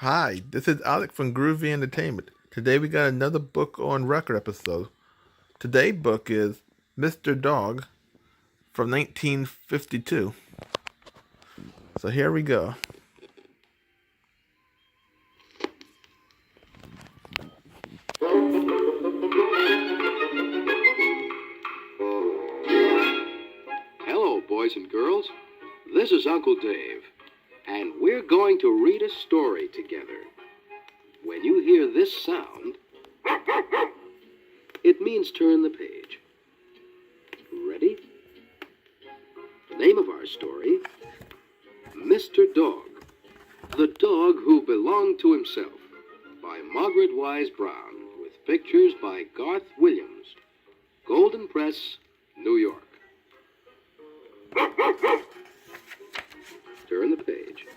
Hi, this is Alec from Groovy Entertainment. Today we got another book on record episode. Today's book is Mr. Dog from 1952. So here we go. Hello, boys and girls. This is Uncle Dave, and we're going to read a story together. When you hear this sound, it means turn the page. Ready? The name of our story, Mr. Dog, the Dog Who Belonged to Himself, by Margaret Wise Brown, with pictures by Garth Williams, Golden Press, New York. Turn the page.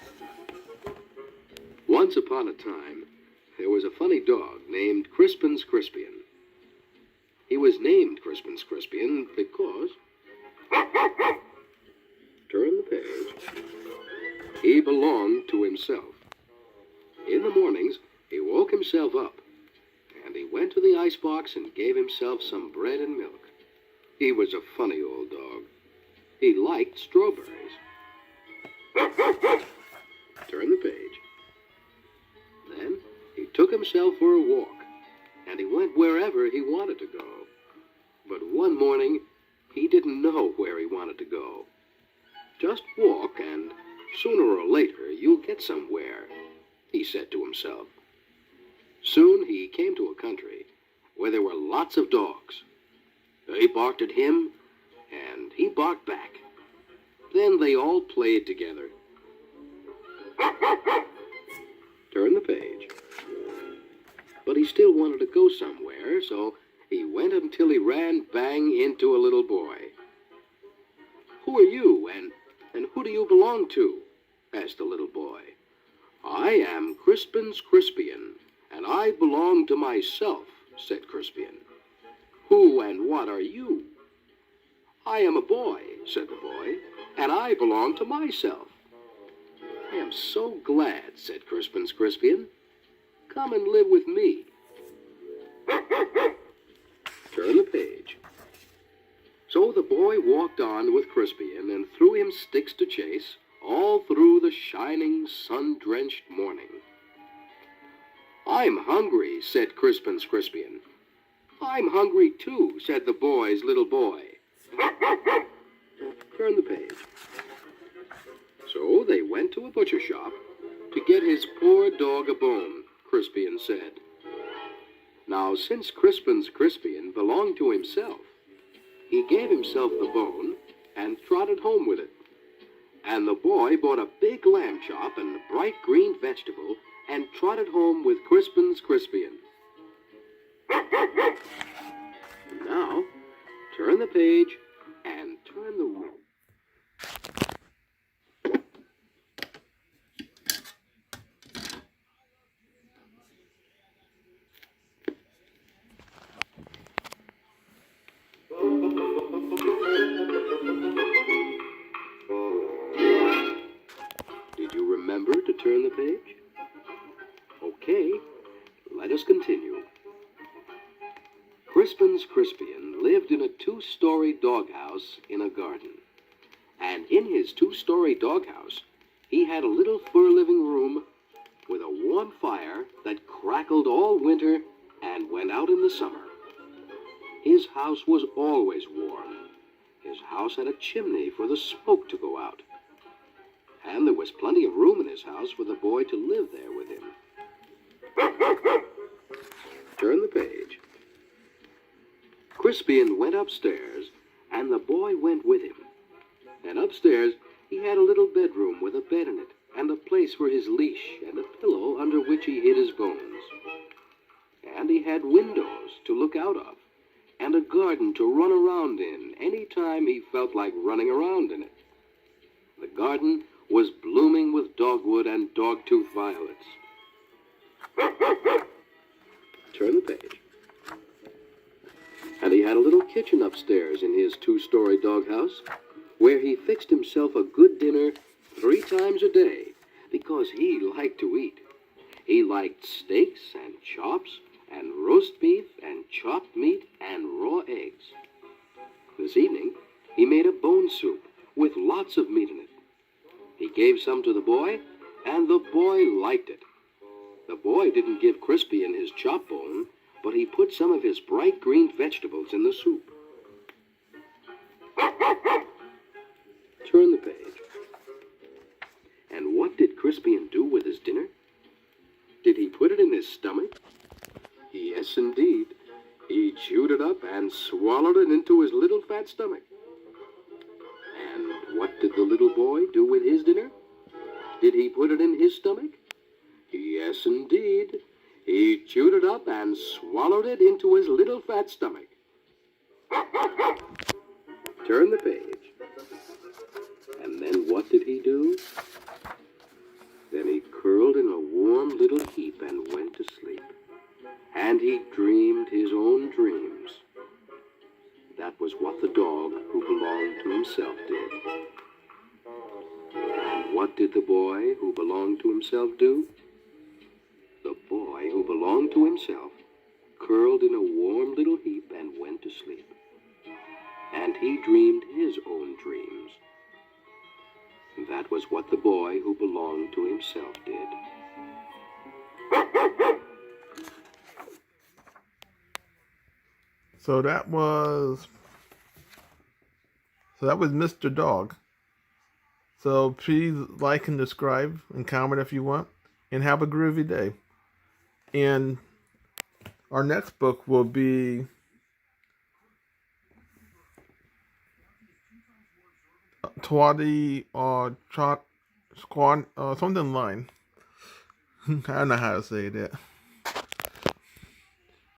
Once upon a time, there was a funny dog named Crispin's Crispian. He was named Crispin's Crispian because... Turn the page. He belonged to himself. In the mornings, he woke himself up, and he went to the icebox and gave himself some bread and milk. He was a funny old dog. He liked strawberries. Turn the page. Then he took himself for a walk, and he went wherever he wanted to go. But one morning, he didn't know where he wanted to go. Just walk, and sooner or later, you'll get somewhere, he said to himself. Soon he came to a country where there were lots of dogs. They barked at him, and he barked back. Then they all played together. Turn the page. But he still wanted to go somewhere, so he went until he ran bang into a little boy. "Who are you, and who do you belong to?" asked the little boy. "I am Crispin's Crispian, and I belong to myself," said Crispian. "Who and what are you?" "I am a boy," said the boy, "and I belong to myself." "I am so glad," said Crispin's Crispian. "Come and live with me." Turn the page. So the boy walked on with Crispian and threw him sticks to chase all through the shining, sun-drenched morning. "I'm hungry," said Crispin's Crispian. "I'm hungry too," said the boy's little boy. Turn the page. So they went to a butcher shop to get his poor dog a bone, Crispian said. Now, since Crispin's Crispian belonged to himself, he gave himself the bone and trotted home with it. And the boy bought a big lamb chop and a bright green vegetable and trotted home with Crispin's Crispian. Now, turn the page and turn the wheel. Did you remember to turn the page? Okay, let us continue. Crispin's Crispian lived in a two-story doghouse in a garden. And in his two-story doghouse, he had a little fur living room with a warm fire that crackled all winter and went out in the summer. His house was always warm. His house had a chimney for the smoke to go out. And there was plenty of room in his house for the boy to live there with him. Turn the page. Crispian went upstairs, and the boy went with him. And upstairs, he had a little bedroom with a bed in it, and a place for his leash, and a pillow under which he hid his bones. And he had windows to look out of, and a garden to run around in any time he felt like running around in it. The garden was blooming with dogwood and dogtooth violets. Turn the page. And he had a little kitchen upstairs in his two-story doghouse, where he fixed himself a good dinner 3 times a day, because he liked to eat. He liked steaks and chops and roast beef and chopped meat and raw eggs. This evening, he made a bone soup with lots of meat in it. He gave some to the boy, and the boy liked it. The boy didn't give Crispy his chop bone, but he put some of his bright green vegetables in the soup. Turn the page. And what did Crispy do with his dinner? Did he put it in his stomach? Yes, indeed. He chewed it up and swallowed it into his little fat stomach. And what did the little boy do with his dinner? Did he put it in his stomach? Yes, indeed. He chewed it up and swallowed it into his little fat stomach. Turn the page. And then what did he do? Then he curled in a warm little heap and went to sleep. And he dreamed his own dreams. That was what the dog who belonged to himself did. And what did the boy who belonged to himself do? The boy who belonged to himself curled in a warm little heap and went to sleep. And he dreamed his own dreams. That was what the boy who belonged to himself did. So that was Mr. Dog. So please like and subscribe and comment if you want. And have a groovy day. And our next book will be Twatty Trot Squad something line. I don't know how to say that.